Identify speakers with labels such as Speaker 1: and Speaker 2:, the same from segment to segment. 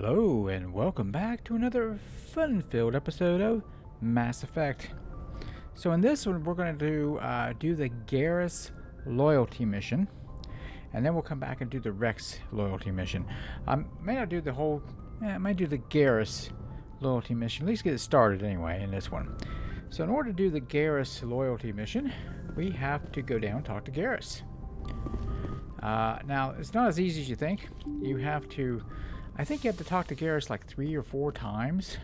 Speaker 1: Hello, and welcome back to another fun-filled episode of Mass Effect. So in this one, we're going to do the Garrus loyalty mission, and then we'll come back and do the Wrex loyalty mission. I may not do the whole... I might do the Garrus loyalty mission, at least get it started anyway in this one. So in order to do the Garrus loyalty mission, we have to go down and talk to Garrus. Now, it's not as easy as you think. You have to... I think you have to talk to Garrus like 3 or 4 times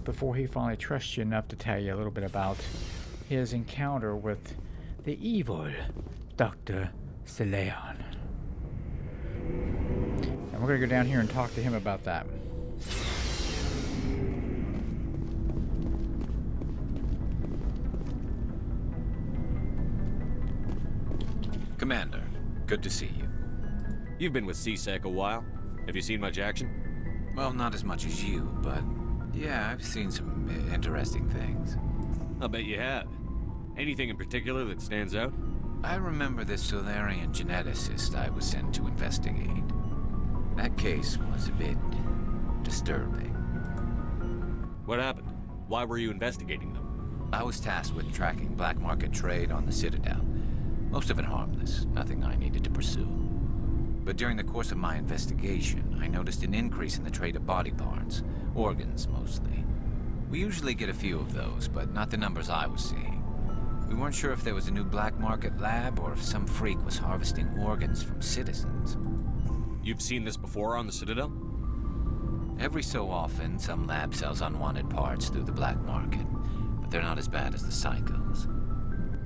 Speaker 1: before he finally trusts you enough to tell you a little bit about his encounter with the evil Dr. Seleon. And we're going to go down here and talk to him about that.
Speaker 2: Commander, good to see you.
Speaker 3: You've been with CSEC a while. Have you seen much action?
Speaker 2: Well, not as much as you, but yeah, I've seen some interesting things.
Speaker 3: I'll bet you have. Anything in particular that stands out?
Speaker 2: I remember this Solarian geneticist I was sent to investigate. That case was a bit disturbing.
Speaker 3: What happened? Why were you investigating them?
Speaker 2: I was tasked with tracking black market trade on the Citadel. Most of it harmless, nothing I needed to pursue. But during the course of my investigation, I noticed an increase in the trade of body parts, organs mostly. We usually get a few of those, but not the numbers I was seeing. We weren't sure if there was a new black market lab or if some freak was harvesting organs from citizens.
Speaker 3: You've seen this before on the Citadel?
Speaker 2: Every so often, some lab sells unwanted parts through the black market, but they're not as bad as the psychos.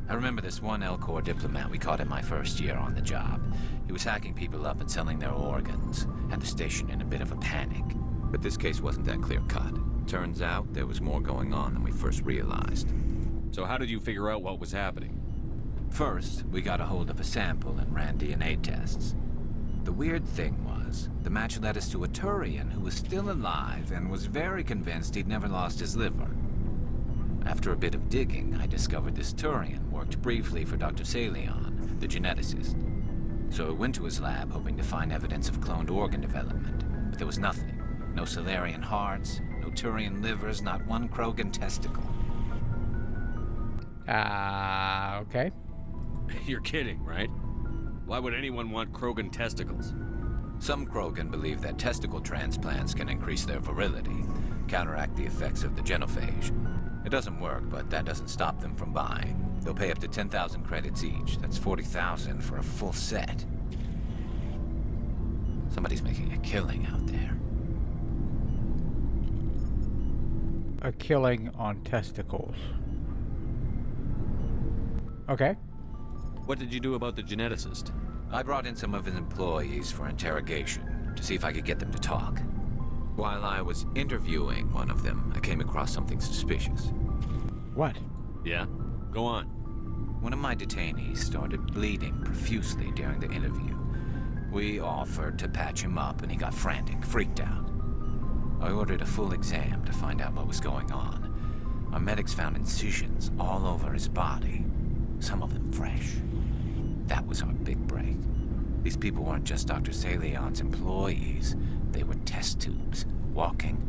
Speaker 2: I remember this one L-Corps diplomat we caught in my first year on the job. He was hacking people up and selling their organs, had the station in a bit of a panic. But this case wasn't that clear-cut. Turns out there was more going on than we first realized.
Speaker 3: So how did you figure out what was happening?
Speaker 2: First, we got a hold of a sample and ran DNA tests. The weird thing was, the match led us to a Turian who was still alive and was very convinced he'd never lost his liver. After a bit of digging, I discovered this Turian worked briefly for Dr. Seleon, the geneticist. So I went to his lab hoping to find evidence of cloned organ development, but there was nothing. No Solarian hearts, no Turian livers, not one Krogan testicle.
Speaker 1: Okay.
Speaker 3: You're kidding, right? Why would anyone want Krogan testicles?
Speaker 2: Some Krogan believe that testicle transplants can increase their virility, counteract the effects of the genophage. It doesn't work, but that doesn't stop them from buying. They'll pay up to 10,000 credits each. That's 40,000 for a full set. Somebody's making a killing out there.
Speaker 1: A killing on testicles. Okay.
Speaker 3: What did you do about the geneticist?
Speaker 2: I brought in some of his employees for interrogation, to see if I could get them to talk. While I was interviewing one of them, I came across something suspicious.
Speaker 1: What?
Speaker 3: Yeah? Go on.
Speaker 2: One of my detainees started bleeding profusely during the interview. We offered to patch him up and he got frantic, freaked out. I ordered a full exam to find out what was going on. Our medics found incisions all over his body, some of them fresh. That was our big break. These people weren't just Dr. Seleon's employees. They were test tubes. Walking,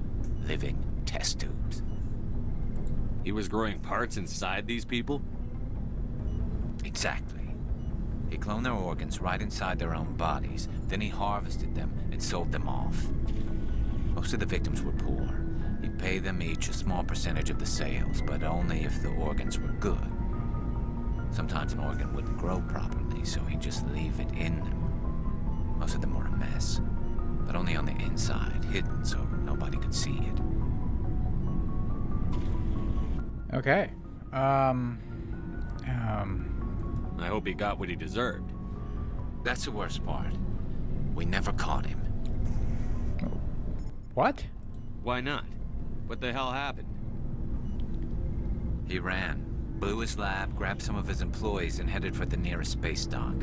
Speaker 2: living test tubes.
Speaker 3: He was growing parts inside these people?
Speaker 2: Exactly. He cloned their organs right inside their own bodies. Then he harvested them and sold them off. Most of the victims were poor. He'd pay them each a small percentage of the sales, but only if the organs were good. Sometimes an organ wouldn't grow properly, so he'd just leave it in them. Most of them were a mess, but only on the inside, hidden so nobody could see it.
Speaker 1: Okay.
Speaker 3: I hope he got what he deserved.
Speaker 2: That's the worst part. We never caught him.
Speaker 1: What?
Speaker 3: Why not? What the hell happened?
Speaker 2: He ran, blew his lab, grabbed some of his employees, and headed for the nearest space dock.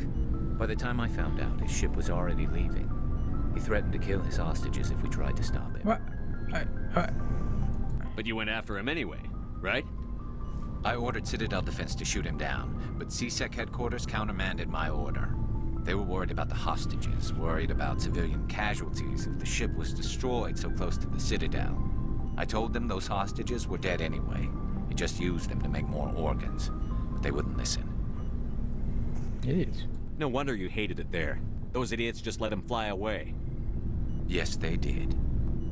Speaker 2: By the time I found out, his ship was already leaving. He threatened to kill his hostages if we tried to stop him.
Speaker 1: What?
Speaker 3: But you went after him anyway, right?
Speaker 2: I ordered Citadel Defense to shoot him down, but CSEC headquarters countermanded my order. They were worried about the hostages, worried about civilian casualties if the ship was destroyed so close to the Citadel. I told them those hostages were dead anyway. We just used them to make more organs. But they wouldn't listen.
Speaker 1: Idiots.
Speaker 3: No wonder you hated it there. Those idiots just let him fly away.
Speaker 2: Yes, they did.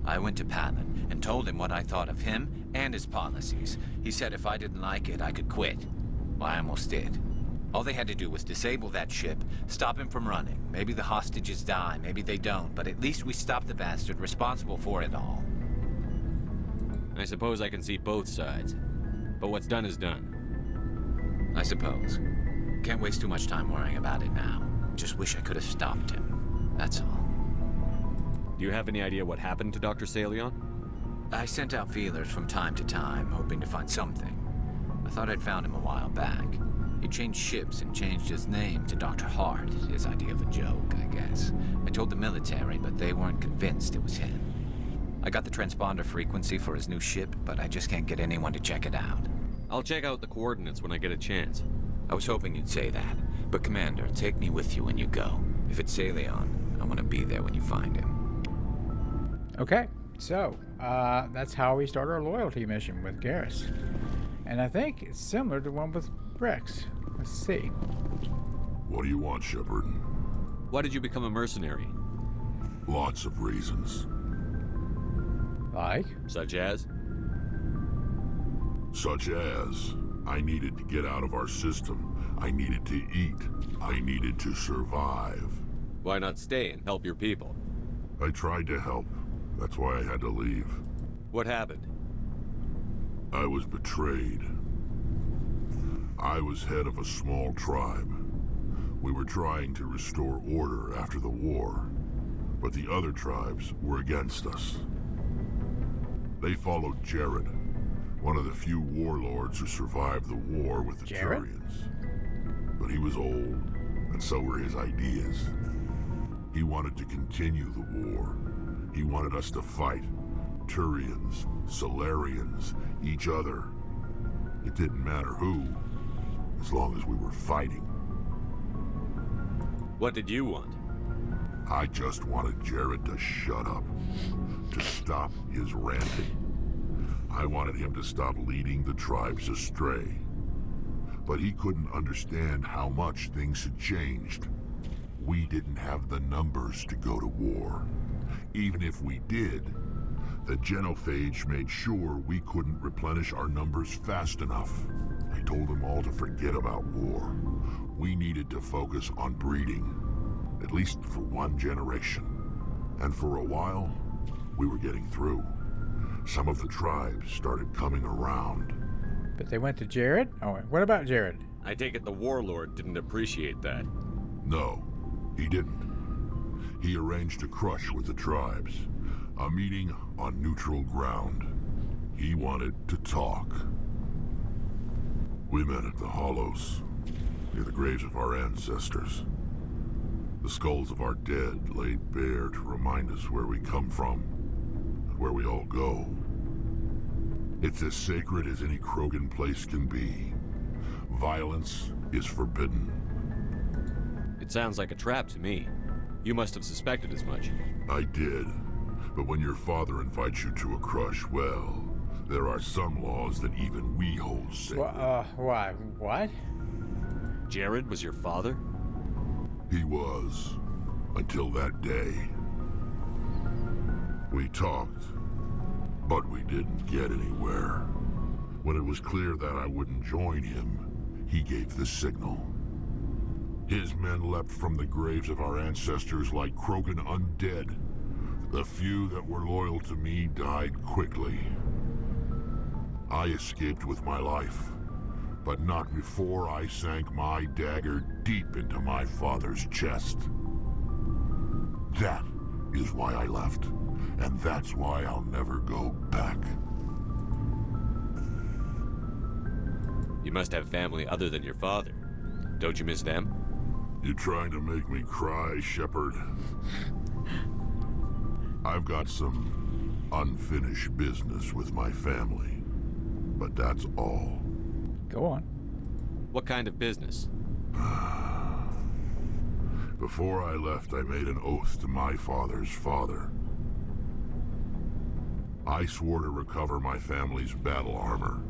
Speaker 2: I went to Palin and told him what I thought of him and his policies. He said if I didn't like it, I could quit. Well, I almost did. All they had to do was disable that ship, stop him from running. Maybe the hostages die, maybe they don't, but at least we stopped the bastard responsible for it all.
Speaker 3: I suppose I can see both sides. But what's done is done.
Speaker 2: I suppose. Can't waste too much time worrying about it now. Just wish I could have stopped him. That's all.
Speaker 3: Do you have any idea what happened to Dr. Salion?
Speaker 2: I sent out feelers from time to time, hoping to find something. I thought I'd found him a while back. He changed ships and changed his name to Dr. Hart, his idea of a joke, I guess. I told the military, but they weren't convinced it was him. I got the transponder frequency for his new ship, but I just can't get anyone to check it out.
Speaker 3: I'll check out the coordinates when I get a chance.
Speaker 2: I was hoping you'd say that. But Commander, take me with you when you go. If it's Salion, I want to be there when you find him.
Speaker 1: Okay, so that's how we start our loyalty mission with Garrus. And I think it's similar to one with Wrex. Let's see.
Speaker 4: What do you want, Shepard?
Speaker 3: Why did you become a mercenary?
Speaker 4: Lots of reasons.
Speaker 1: Like?
Speaker 3: Such as?
Speaker 4: Such as, I needed to get out of our system. I needed to eat. I needed to survive.
Speaker 3: Why not stay and help your people?
Speaker 4: I tried to help. That's why I had to leave.
Speaker 3: What happened?
Speaker 4: I was betrayed. I was head of a small tribe. We were trying to restore order after the war, but the other tribes were against us. They followed Jared, one of the few warlords who survived the war with the
Speaker 1: Jared?
Speaker 4: Turians. But he was old, and so were his ideas. He wanted to continue the war. He wanted us to fight. Turians, Solarians, each other. It didn't matter who, as long as we were fighting.
Speaker 3: What did you want?
Speaker 4: I just wanted Jared to shut up, to stop his ranting. I wanted him to stop leading the tribes astray. But he couldn't understand how much things had changed. We didn't have the numbers to go to war. Even if we did, the genophage made sure we couldn't replenish our numbers fast enough. I told them all to forget about war. We needed to focus on breeding, at least for one generation. And for a while, we were getting through. Some of the tribes started coming around.
Speaker 1: But they went to Jared? Oh, what about Jared?
Speaker 3: I take it the warlord didn't appreciate that.
Speaker 4: No, he didn't. He arranged a crush with the tribes. A meeting on neutral ground. He wanted to talk. We met at the Hollows, near the graves of our ancestors. The skulls of our dead laid bare to remind us where we come from, and where we all go. It's as sacred as any Krogan place can be. Violence is forbidden.
Speaker 3: It sounds like a trap to me. You must have suspected as much.
Speaker 4: I did. But when your father invites you to a crush, well, there are some laws that even we hold sacred.
Speaker 1: Why? What?
Speaker 3: Jared was your father?
Speaker 4: He was, until that day. We talked, but we didn't get anywhere. When it was clear that I wouldn't join him, he gave the signal. His men leapt from the graves of our ancestors like Krogan undead. The few that were loyal to me died quickly. I escaped with my life, but not before I sank my dagger deep into my father's chest. That is why I left, and that's why I'll never go back.
Speaker 3: You must have family other than your father. Don't you miss them?
Speaker 4: You trying to make me cry, Shepard? I've got some unfinished business with my family, but that's all.
Speaker 1: Go on.
Speaker 3: What kind of business?
Speaker 4: Before I left, I made an oath to my father's father. I swore to recover my family's battle armor.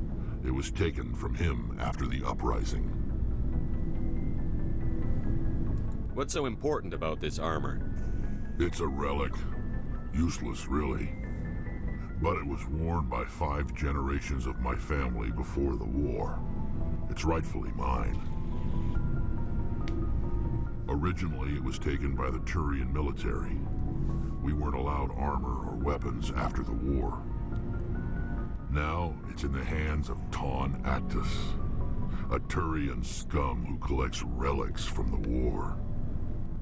Speaker 4: It was taken from him after the uprising.
Speaker 3: What's so important about this armor?
Speaker 4: It's a relic. Useless, really. But it was worn by 5 generations of my family before the war. It's rightfully mine. Originally, it was taken by the Turian military. We weren't allowed armor or weapons after the war. Now, it's in the hands of Ton Actus, a Turian scum who collects relics from the war.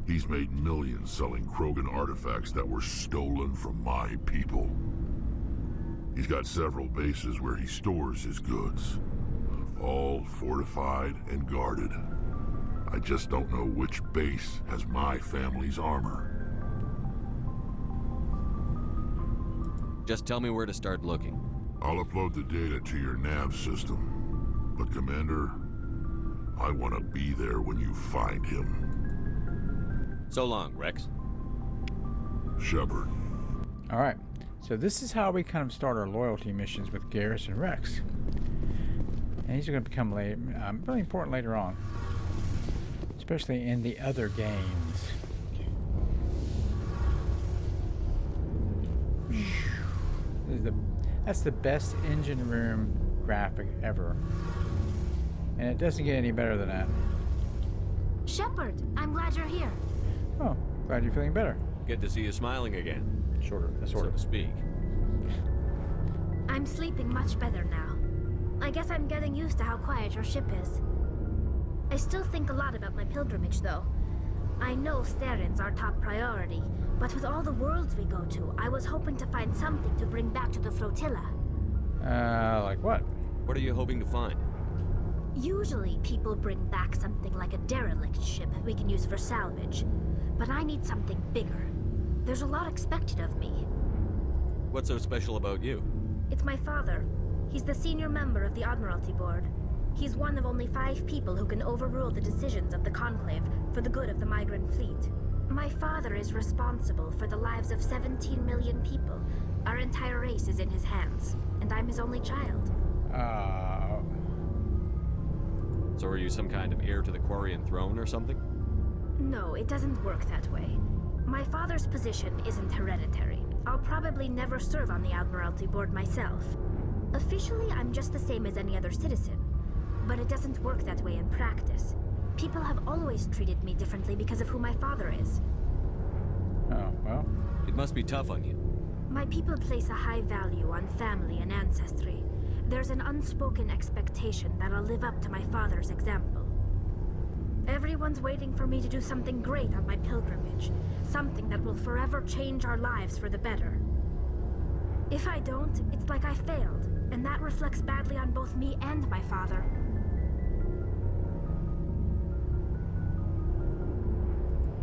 Speaker 4: He's made millions selling Krogan artifacts that were stolen from my people. He's got several bases where he stores his goods, all fortified and guarded. I just don't know which base has my family's armor.
Speaker 3: Just tell me where to start looking.
Speaker 4: I'll upload the data to your nav system. But Commander, I want to be there when you find him.
Speaker 3: So long, Wrex.
Speaker 4: Shepard.
Speaker 1: Alright, so this is how we kind of start our loyalty missions with Garrus and Wrex. And these are going to become really important later on. Especially in the other games. That's the best engine room graphic ever. And it doesn't get any better than that.
Speaker 5: Shepard, I'm glad you're here.
Speaker 1: Oh, glad you're feeling better.
Speaker 3: Good to see you smiling again,
Speaker 1: Sort
Speaker 3: so
Speaker 1: of.
Speaker 3: to speak.
Speaker 5: I'm sleeping much better now. I guess I'm getting used to how quiet your ship is. I still think a lot about my pilgrimage, though. I know Theron's our top priority, but with all the worlds we go to, I was hoping to find something to bring back to the flotilla.
Speaker 1: Like what?
Speaker 3: What are you hoping to find?
Speaker 5: Usually, people bring back something like a derelict ship we can use for salvage. But I need something bigger. There's a lot expected of me.
Speaker 3: What's so special about you?
Speaker 5: It's my father. He's the senior member of the Admiralty Board. He's one of only 5 people who can overrule the decisions of the Conclave for the good of the migrant fleet. My father is responsible for the lives of 17 million people. Our entire race is in his hands, and I'm his only child.
Speaker 3: So are you some kind of heir to the Quarian throne or something?
Speaker 5: No, it doesn't work that way. My father's position isn't hereditary. I'll probably never serve on the Admiralty Board myself. Officially, I'm just the same as any other citizen. But it doesn't work that way in practice. People have always treated me differently because of who my father is.
Speaker 1: Oh, well.
Speaker 3: It must be tough on you.
Speaker 5: My people place a high value on family and ancestry. There's an unspoken expectation that I'll live up to my father's example. Everyone's waiting for me to do something great on my pilgrimage. Something that will forever change our lives for the better. If I don't, it's like I failed, and that reflects badly on both me and my father.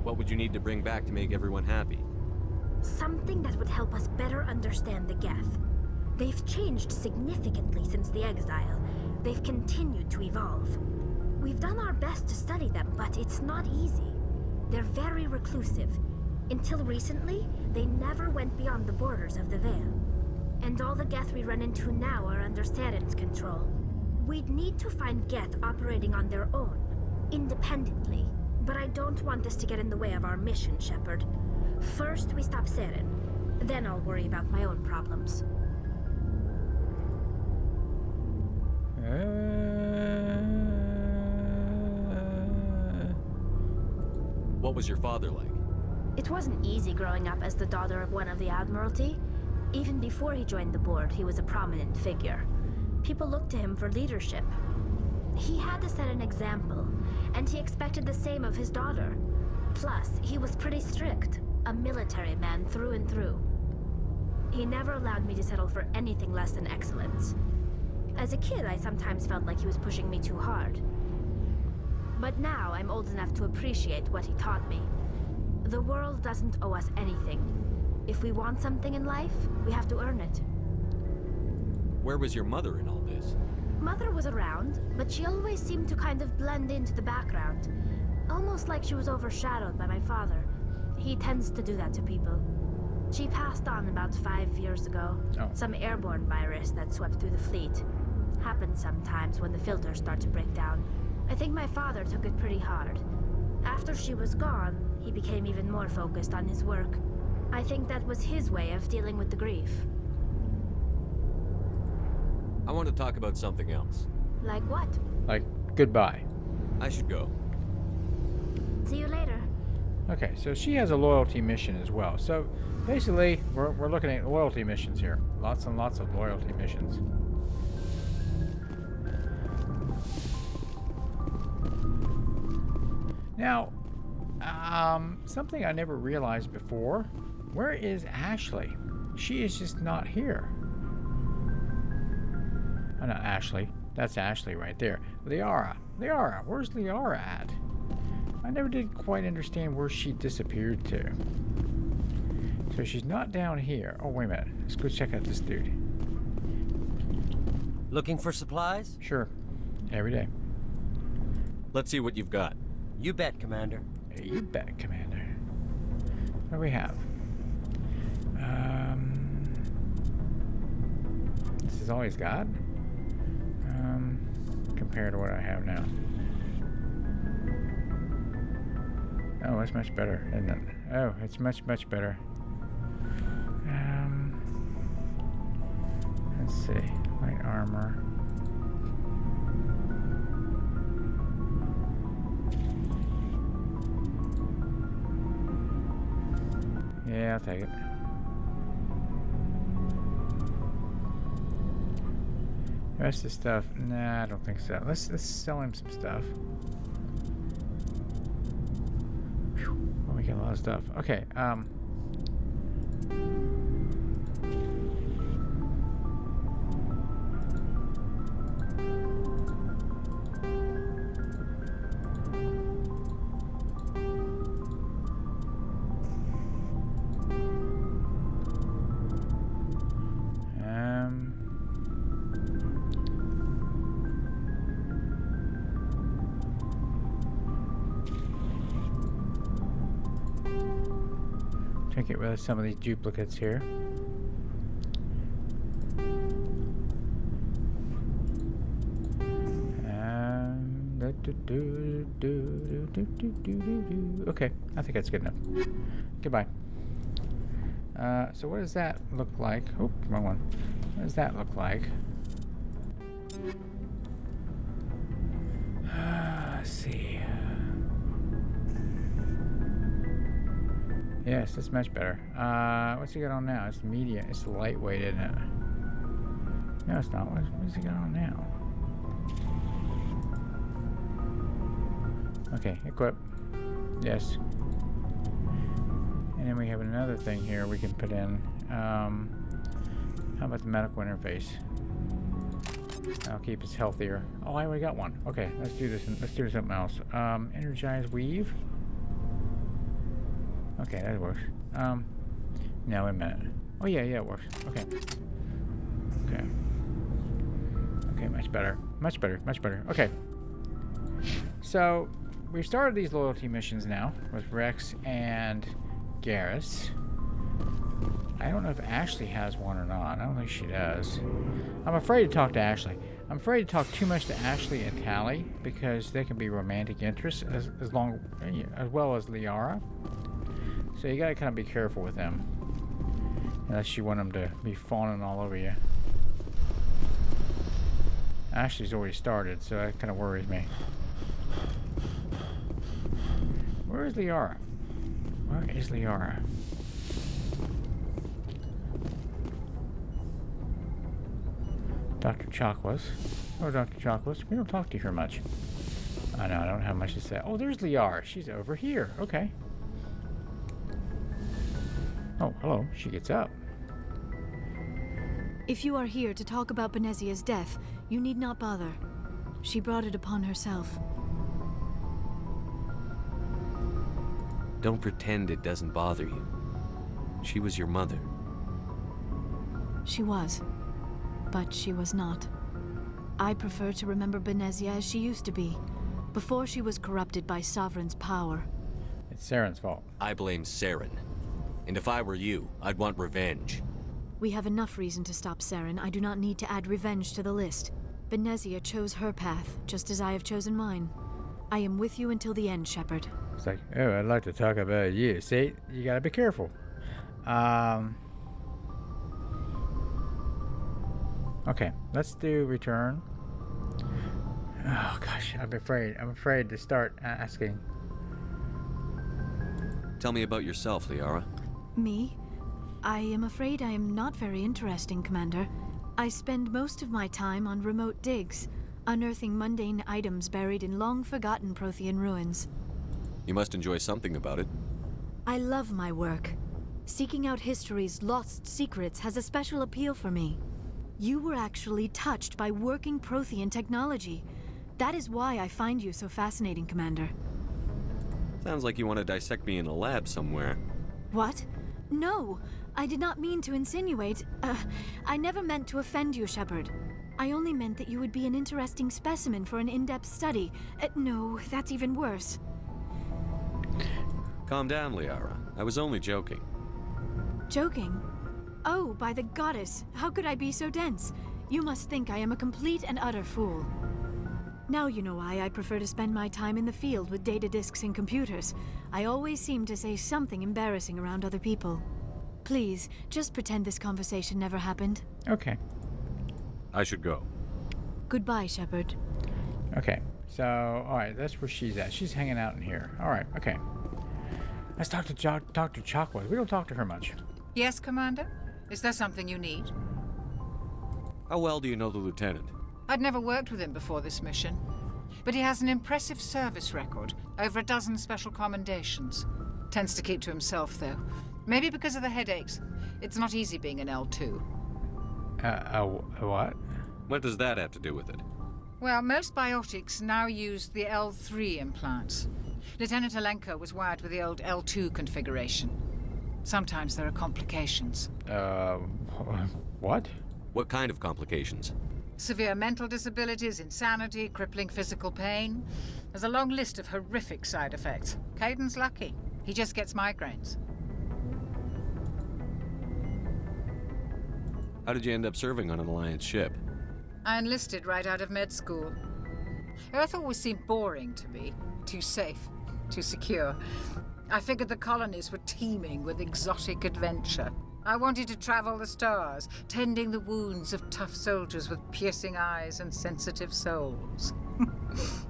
Speaker 3: What would you need to bring back to make everyone happy?
Speaker 5: Something that would help us better understand the Geth. They've changed significantly since the exile. They've continued to evolve. We've done our best to study them, but it's not easy. They're very reclusive. Until recently, they never went beyond the borders of the Veil. And all the Geth we run into now are under Theron's control. We'd need to find Geth operating on their own, independently. But I don't want this to get in the way of our mission, Shepard. First, we stop Theron. Then I'll worry about my own problems.
Speaker 3: What was your father like?
Speaker 5: It wasn't easy growing up as the daughter of one of the Admiralty. Even before he joined the board, he was a prominent figure. People looked to him for leadership. He had to set an example, and he expected the same of his daughter. Plus, he was pretty strict, a military man through and through. He never allowed me to settle for anything less than excellence. As a kid, I sometimes felt like he was pushing me too hard. But now, I'm old enough to appreciate what he taught me. The world doesn't owe us anything. If we want something in life, we have to earn it.
Speaker 3: Where was your mother in all this?
Speaker 5: Mother was around, but she always seemed to kind of blend into the background. Almost like she was overshadowed by my father. He tends to do that to people. She passed on about 5 years ago.
Speaker 1: Oh.
Speaker 5: Some airborne virus that swept through the fleet. Happens sometimes when the filters start to break down. I think my father took it pretty hard. After she was gone, he became even more focused on his work. I think that was his way of dealing with the grief.
Speaker 3: I want to talk about something else.
Speaker 5: Like what?
Speaker 1: Like, goodbye.
Speaker 3: I should go.
Speaker 5: See you later.
Speaker 1: Okay, so she has a loyalty mission as well. So basically, we're looking at loyalty missions here. Lots and lots of loyalty missions. Now, something I never realized before. Where is Ashley? She is just not here. Oh, not Ashley. That's Ashley right there. Liara. Liara. Where's Liara at? I never did quite understand where she disappeared to. So she's not down here. Oh, wait a minute. Let's go check out this dude.
Speaker 6: Looking for supplies?
Speaker 1: Sure. Every day.
Speaker 3: Let's see what you've got.
Speaker 6: You bet, Commander.
Speaker 1: Hey, you bet, Commander. What do we have? This is all he's got? Compared to what I have now. Oh, it's much better, isn't it? Oh, it's much, much better. Let's see. Light armor. Yeah, I'll take it. The rest of the stuff, nah, I don't think so. Let's sell him some stuff. Whew. Oh, we got a lot of stuff. Okay, try to get rid of some of these duplicates here. Okay, I think that's good enough. Goodbye. So what does that look like? Oh, wrong one. What does that look like? Let's see. Yes, that's much better. What's he got on now? It's medium. It's lightweight, isn't it? No, it's not. What's he got on now? Okay, equip. Yes. And then we have another thing here we can put in. How about the medical interface? I'll keep us healthier. Oh, I already got one. Okay, let's do this. Let's do something else. Energize weave. Okay, that works. No, wait a minute. Oh yeah, it works. Okay. Okay. Okay, much better. Much better, much better. Okay. So, we've started these loyalty missions now with Wrex and Garrus. I don't know if Ashley has one or not. I don't think she does. I'm afraid to talk to Ashley. I'm afraid to talk too much to Ashley and Tally because they can be romantic interests as well as Liara. So you gotta kind of be careful with them, unless you want them to be fawning all over you. Ashley's already started, so that kind of worries me. Where is Liara? Where is Liara? Dr. Chocolates. Oh, Dr. Chocolates. We don't talk to her much. I know, I don't have much to say. Oh, there's Liara. She's over here. Okay. Oh, hello. She gets up.
Speaker 7: If you are here to talk about Benezia's death, you need not bother. She brought it upon herself.
Speaker 3: Don't pretend it doesn't bother you. She was your mother.
Speaker 7: She was. But she was not. I prefer to remember Benezia as she used to be. before she was corrupted by Sovereign's power.
Speaker 1: It's Saren's fault.
Speaker 3: I blame Saren. And if I were you, I'd want revenge.
Speaker 7: We have enough reason to stop Saren. I do not need to add revenge to the list. Benezia chose her path, just as I have chosen mine. I am with you until the end, Shepard.
Speaker 1: It's like, oh, I'd like to talk about you. See, you gotta be careful. Okay, let's do return. Oh gosh, I'm afraid to start asking.
Speaker 3: Tell me about yourself, Liara.
Speaker 7: Me? I am afraid I am not very interesting, Commander. I spend most of my time on remote digs, unearthing mundane items buried in long-forgotten Prothean ruins.
Speaker 3: You must enjoy something about it.
Speaker 7: I love my work. Seeking out history's lost secrets has a special appeal for me. You were actually touched by working Prothean technology. That is why I find you so fascinating, Commander.
Speaker 3: Sounds like you want to dissect me in a lab somewhere.
Speaker 7: What? No, I did not mean to insinuate. I never meant to offend you, Shepard. I only meant that you would be an interesting specimen for an in-depth study. No, that's even worse.
Speaker 3: Calm down, Liara. I was only joking.
Speaker 7: Joking? Oh, by the goddess, how could I be so dense? You must think I am a complete and utter fool. Now you know why I prefer to spend my time in the field with data disks and computers. I always seem to say something embarrassing around other people. Please, just pretend this conversation never happened.
Speaker 1: Okay.
Speaker 3: I should go.
Speaker 7: Goodbye, Shepard.
Speaker 1: Okay. So, alright, that's where she's at. She's hanging out in here. Alright, okay. Let's talk to Dr. Chakwas. We don't talk to her much.
Speaker 8: Yes, Commander? Is there something you need?
Speaker 3: How well do you know the lieutenant?
Speaker 8: I'd never worked with him before this mission, but he has an impressive service record, over a dozen special commendations. Tends to keep to himself, though. Maybe because of the headaches. It's not easy being an L2.
Speaker 1: What?
Speaker 3: What does that have to do with it?
Speaker 8: Well, most biotics now use the L3 implants. Lieutenant Alenko was wired with the old L2 configuration. Sometimes there are complications.
Speaker 1: What?
Speaker 3: What kind of complications?
Speaker 8: Severe mental disabilities, insanity, crippling physical pain. There's a long list of horrific side effects. Caden's lucky. He just gets migraines.
Speaker 3: How did you end up serving on an Alliance ship?
Speaker 8: I enlisted right out of med school. Earth always seemed boring to me. Too safe, too secure. I figured the colonies were teeming with exotic adventure. I wanted to travel the stars, tending the wounds of tough soldiers with piercing eyes and sensitive souls.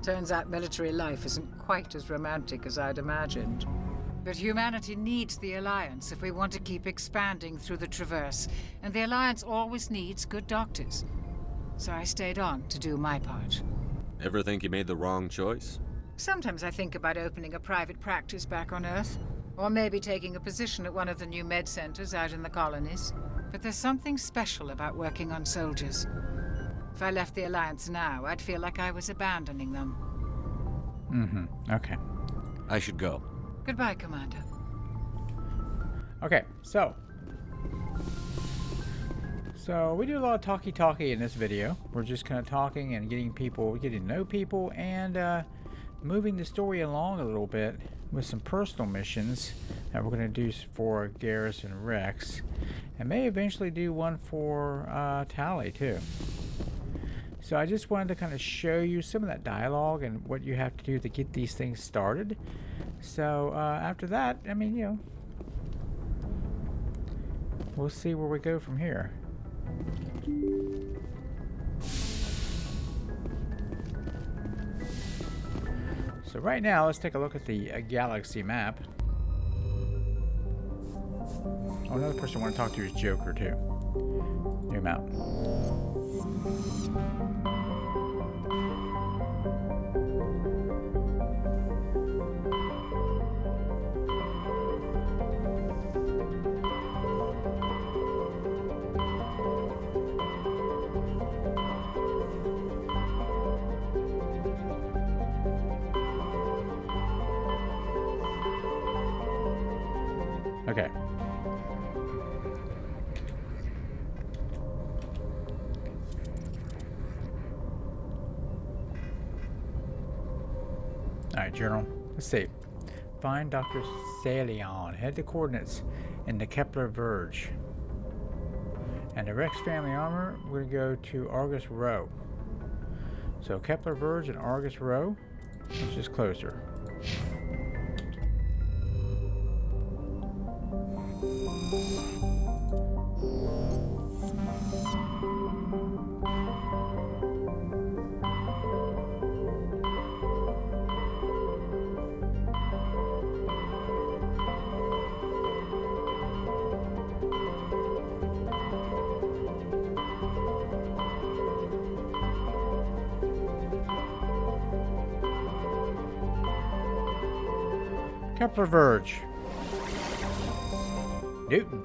Speaker 8: Turns out military life isn't quite as romantic as I'd imagined. But humanity needs the Alliance if we want to keep expanding through the Traverse, and the Alliance always needs good doctors. So I stayed on to do my part.
Speaker 3: Ever think you made the wrong choice?
Speaker 8: Sometimes I think about opening a private practice back on Earth. Or maybe taking a position at one of the new med centers out in the colonies. But there's something special about working on soldiers. If I left the Alliance now, I'd feel like I was abandoning them.
Speaker 1: Mm-hmm. Okay.
Speaker 3: I should go.
Speaker 8: Goodbye, Commander.
Speaker 1: Okay, so we do a lot of talky in this video. We're just kind of talking and getting to know people, and moving the story along a little bit with some personal missions that we're going to do for Garrus and Wrex, and may eventually do one for Tally too. So I just wanted to kind of show you some of that dialogue and what you have to do to get these things started. So after that, I mean, you know, we'll see where we go from here. So right now, let's take a look at the galaxy map. Oh, another person I want to talk to is Joker too. New map. Okay. journal. Let's see. Find Dr. Salion. Head the coordinates in the Kepler Verge. And the Wrex family armor, we're going to go to Argus Row. So Kepler Verge and Argus Row, which is closer. Kepler Verge. Newton.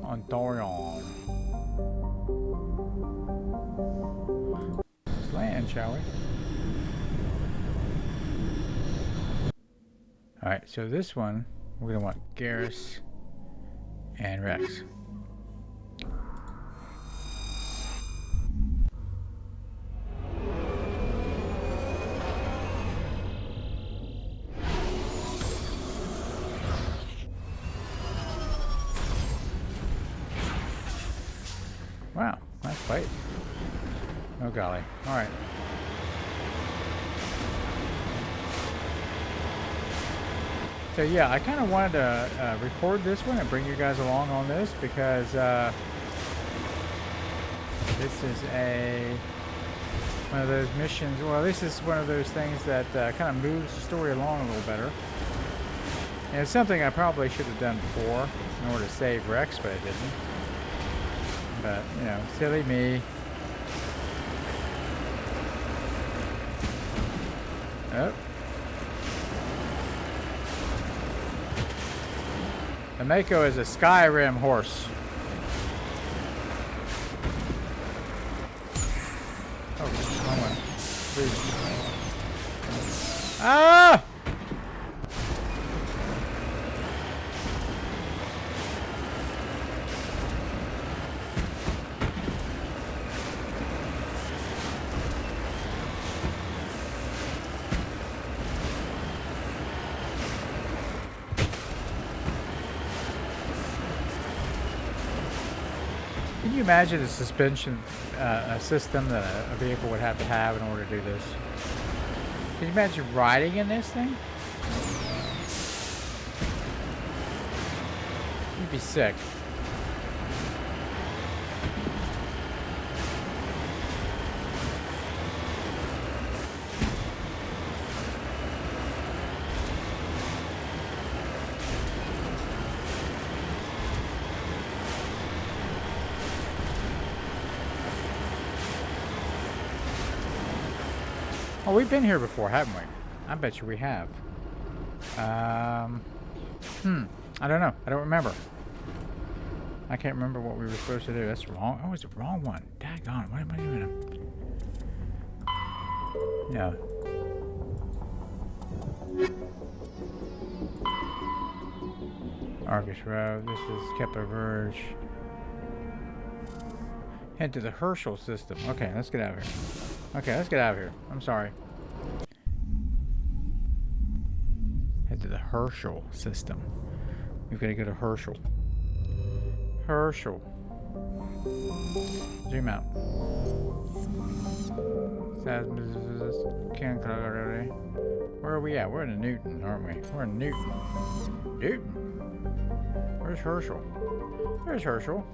Speaker 1: On Dorian. Let's land, shall we? Alright, so this one we're going to want Garrus and Wrex. Wow, nice fight. Oh golly. Alright. So yeah, I kind of wanted to record this one and bring you guys along on this because this is one of those missions. Well, this is one of those things that kind of moves the story along a little better. And it's something I probably should have done before in order to save Wrex, but I didn't. But you know, silly me. Oh. The Mako is a Skyrim horse. Oh, wrong one. Please. Ah! Can you imagine the suspension system that a vehicle would have to have in order to do this? Can you imagine riding in this thing? You'd be sick. Oh, we've been here before, haven't we? I bet you we have. I don't know. I don't remember. I can't remember what we were supposed to do. That's wrong. Oh, it's the wrong one. Daggone. What am I doing? No. Argus Row. This is Kepler Verge. Head to the Herschel system. Okay, let's get out of here. Okay, let's get out of here. I'm sorry. Head to the Herschel system. We've got to go to Herschel. Herschel. Zoom out. Where are we at? We're in Newton, aren't we? We're in Newton. Newton? Where's Herschel? There's Herschel.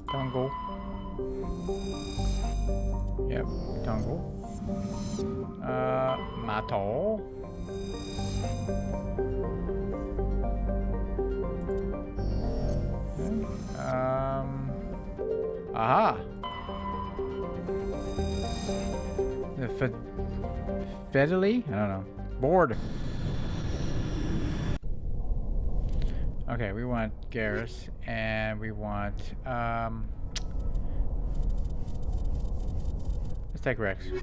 Speaker 1: Tungle. Yep, Tungle. Mato. Aha. The Fedeli? I don't know. Board. Okay, we want Garrus, and we want take Wrex. Here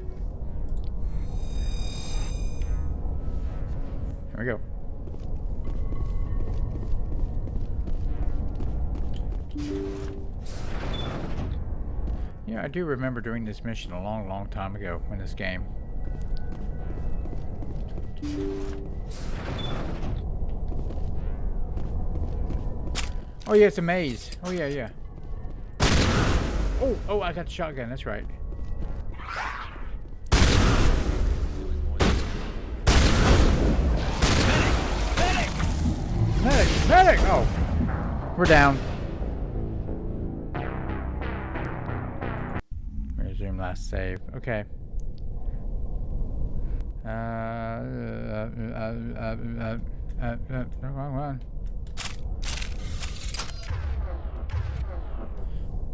Speaker 1: we go. Yeah, I do remember doing this mission a long, long time ago in this game. Oh yeah, it's a maze. Oh yeah, yeah. Oh, I got the shotgun. That's right. Medic! Oh, we're down. Resume last save. Okay. Wrong one.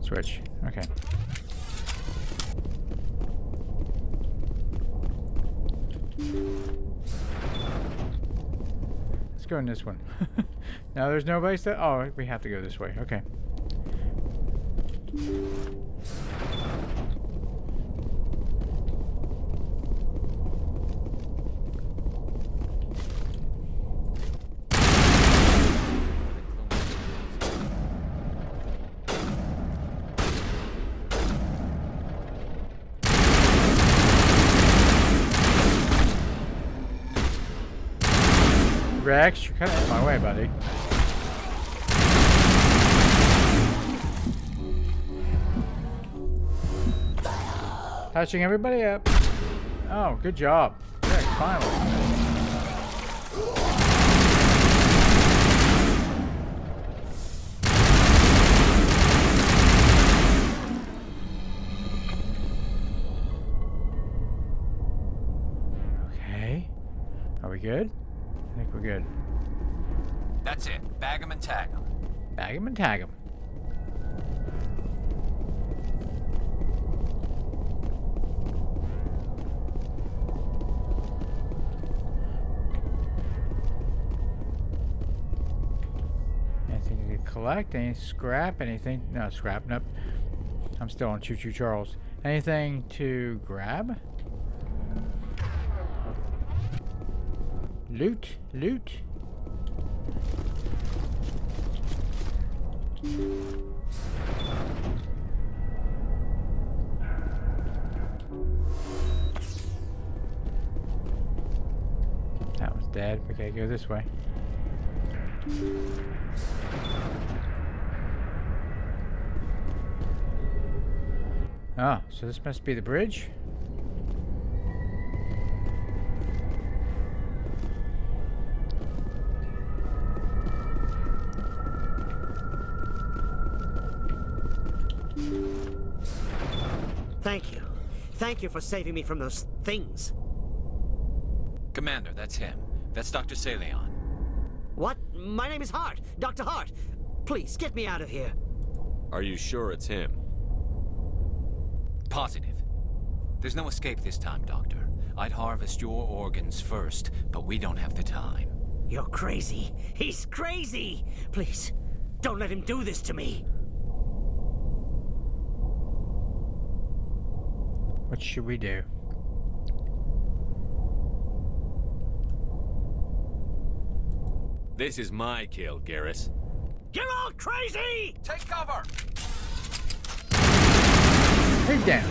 Speaker 1: Switch. Okay. Let's go in this one. Now there's nobody still. Oh, we have to go this way. Okay. Wrex, you're kind of in my way, buddy. Touching everybody up. Oh, good job. Wrex, finally. Okay. Are we good? I think we're good.
Speaker 2: That's it. Bag 'em and tag 'em.
Speaker 1: Bag 'em and tag 'em. Anything to collect? Any scrap? Anything? No, scrap. Nope. I'm still on Choo Choo Charles. Anything to grab? Loot. That was dead. We gotta go this way. Ah, so this must be the bridge?
Speaker 6: Thank you. Thank you for saving me from those things.
Speaker 2: Commander, that's him. That's Dr. Saleon.
Speaker 6: What? My name is Hart. Dr. Hart. Please, get me out of here.
Speaker 3: Are you sure it's him?
Speaker 2: Positive. There's no escape this time, Doctor. I'd harvest your organs first, but we don't have the time.
Speaker 6: You're crazy. He's crazy. Please, don't let him do this to me.
Speaker 1: What should we do?
Speaker 3: This is my kill, Garrus.
Speaker 6: You're all crazy!
Speaker 2: Take cover!
Speaker 1: Hey, down.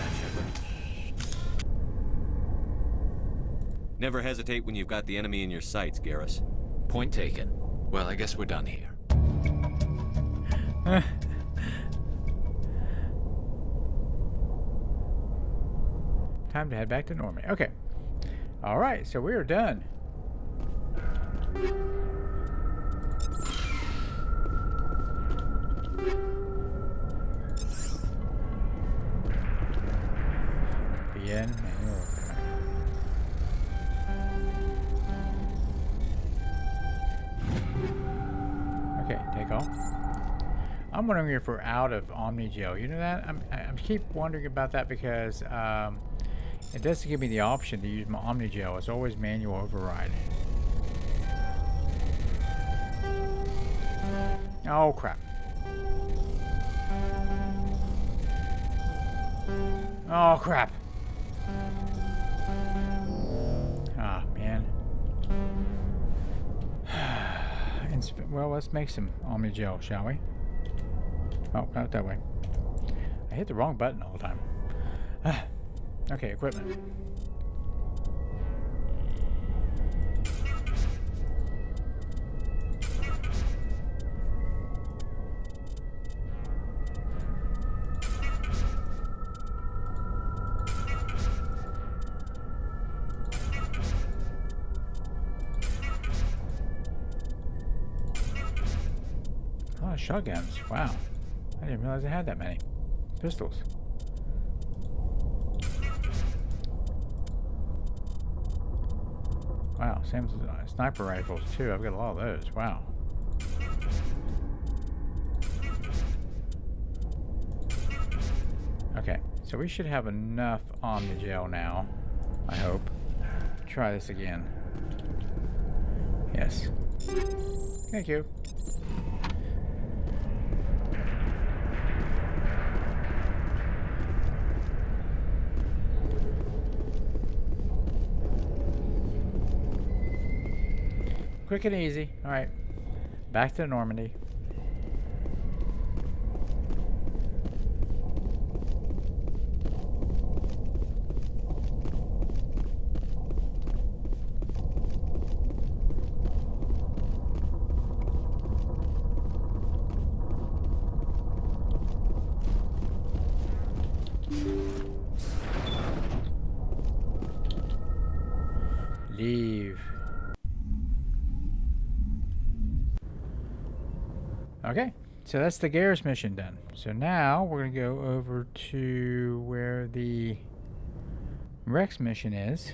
Speaker 3: Never hesitate when you've got the enemy in your sights, Garrus.
Speaker 2: Point taken. Well, I guess we're done here.
Speaker 1: Time to head back to Normandy. Okay. All right, so we are done. Begin manual. Okay, take off. I'm wondering if we're out of Omnigel. You know that? I keep wondering about that because it doesn't give me the option to use my Omnigel. It's always manual override. Oh crap. Oh crap. let's make some Omni Gel, shall we? Oh, not that way. I hit the wrong button all the time. Okay, equipment. A lot of shotguns. Wow. I didn't realize I had that many. Pistols. Wow, same as sniper rifles too. I've got a lot of those. Wow. Okay, so we should have enough Omni Gel now. I hope. Try this again. Yes. Thank you. Quick and easy. Alright. Back to Normandy. Leave. Okay, so that's the Garrus mission done. So now we're going to go over to where the Wrex mission is.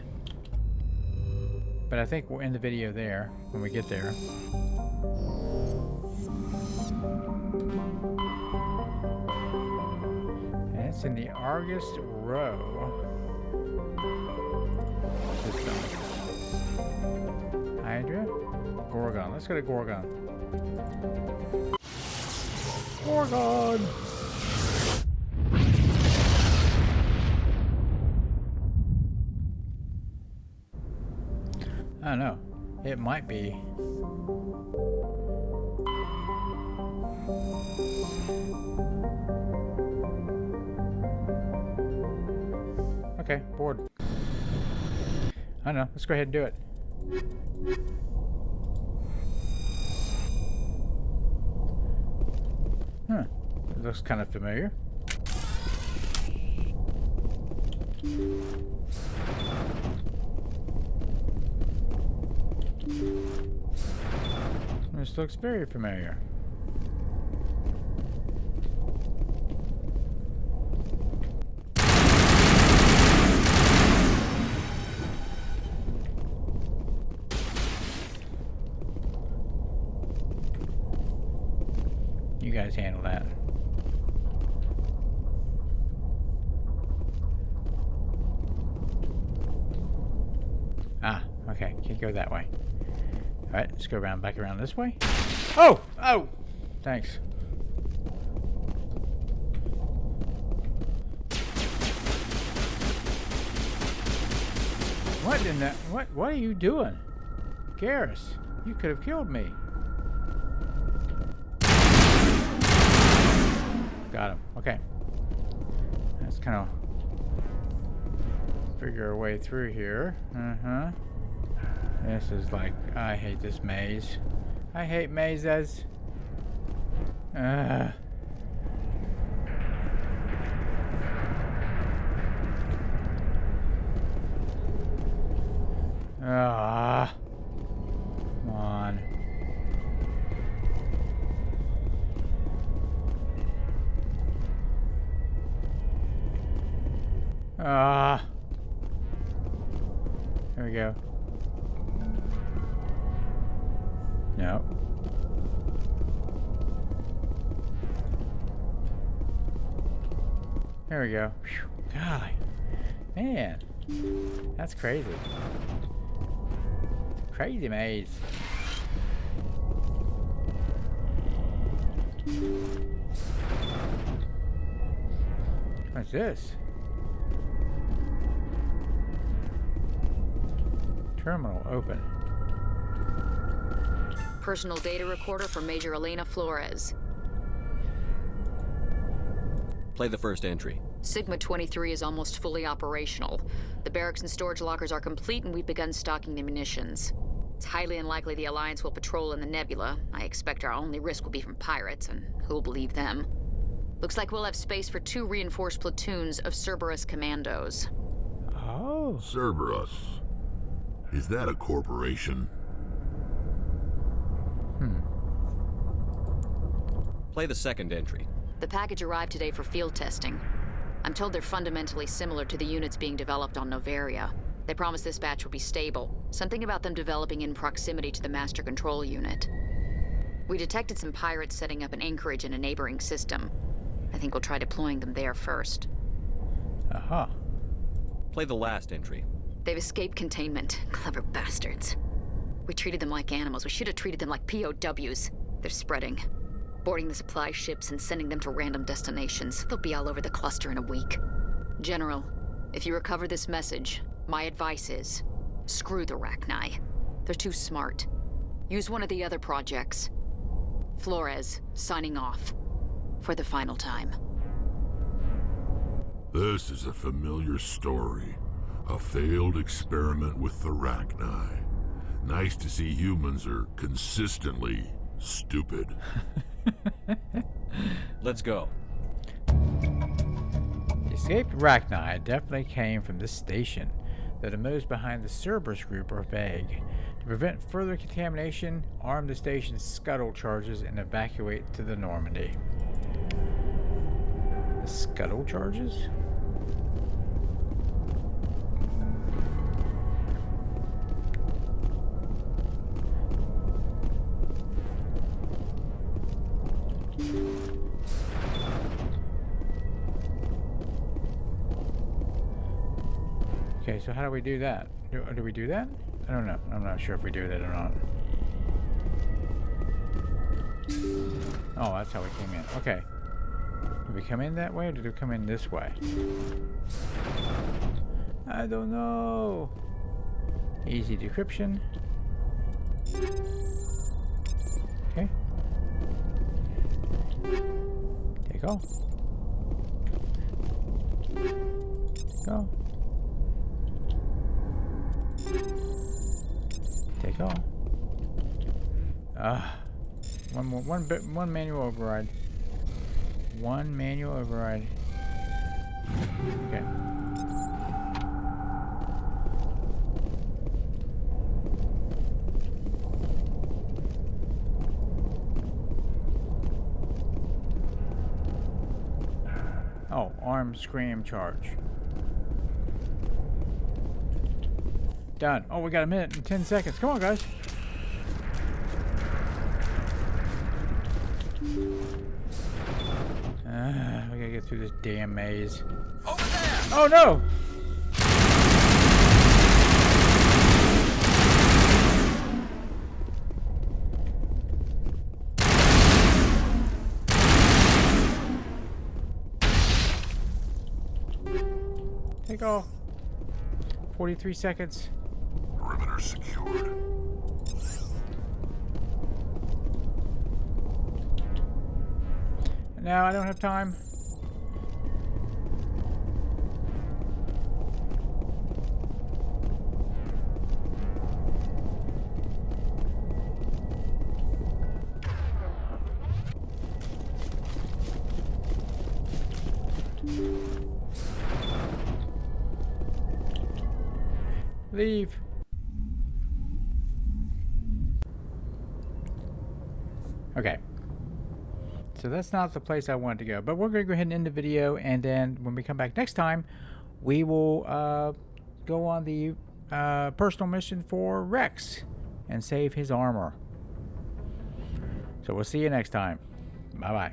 Speaker 1: But I think we'll end the video there when we get there. And it's in the Argus Row system. Hydra? Gorgon. Let's go to Gorgon. Gorgon! I don't know. It might be. Okay, bored. I don't know. Let's go ahead and do it. Huh. It looks kind of familiar. This looks very familiar. You guys handle that. Ah, okay. Can't go that way. Alright, let's go around, back around this way. Oh! Oh! Thanks. What in that? What are you doing? Garrus, you could have killed me. Got him. Okay. Let's kind of figure our way through here. Uh-huh. This is like, I hate this maze. I hate mazes. Ah. Come on. Here we go. No. There we go. Whew. Golly. Man. That's crazy. Crazy maze. What's this? Terminal open.
Speaker 9: Personal data recorder for Major Elena Flores.
Speaker 3: Play the first entry.
Speaker 9: Sigma 23 is almost fully operational. The barracks and storage lockers are complete, and we've begun stocking the munitions. It's highly unlikely the Alliance will patrol in the nebula. I expect our only risk will be from pirates, and who'll believe them? Looks like we'll have space for 2 reinforced platoons of Cerberus commandos.
Speaker 1: Oh.
Speaker 4: Cerberus. Is that a corporation?
Speaker 3: Play the second entry.
Speaker 9: The package arrived today for field testing. I'm told they're fundamentally similar to the units being developed on Novaria. They promise this batch will be stable. Something about them developing in proximity to the master control unit. We detected some pirates setting up an anchorage in a neighboring system. I think we'll try deploying them there first.
Speaker 1: Aha.
Speaker 3: Play the last entry.
Speaker 9: They've escaped containment. Clever bastards. We treated them like animals. We should have treated them like POWs. They're spreading. Boarding the supply ships and sending them to random destinations. They'll be all over the cluster in a week. General, if you recover this message, my advice is, screw the Rachni. They're too smart. Use one of the other projects. Flores, signing off. For the final time.
Speaker 4: This is a familiar story. A failed experiment with the Rachni. Nice to see humans are consistently stupid.
Speaker 3: Let's go.
Speaker 1: The escaped Rachni definitely came from this station, though the motives behind the Cerberus group are vague. To prevent further contamination, arm the station's scuttle charges and evacuate to the Normandy. The scuttle charges? Okay, so how do we do that? Do we do that? I don't know. I'm not sure if we do that or not. Oh, that's how we came in. Okay. Did we come in that way or did we come in this way? I don't know. Easy decryption. Okay. Take off. Go. Take off. One manual override. One manual override. Okay. Oh, arm scram charge. Done. Oh, we got a minute and 10 seconds. Come on, guys. We gotta get through this damn maze.
Speaker 2: Over there!
Speaker 1: Oh, no! Take off. 43 seconds.
Speaker 4: Perimeter secured.
Speaker 1: No, I don't have time. Leave. Okay. So that's not the place I wanted to go. But we're going to go ahead and end the video. And then when we come back next time, we will go on the personal mission for Wrex and save his armor. So we'll see you next time. Bye-bye.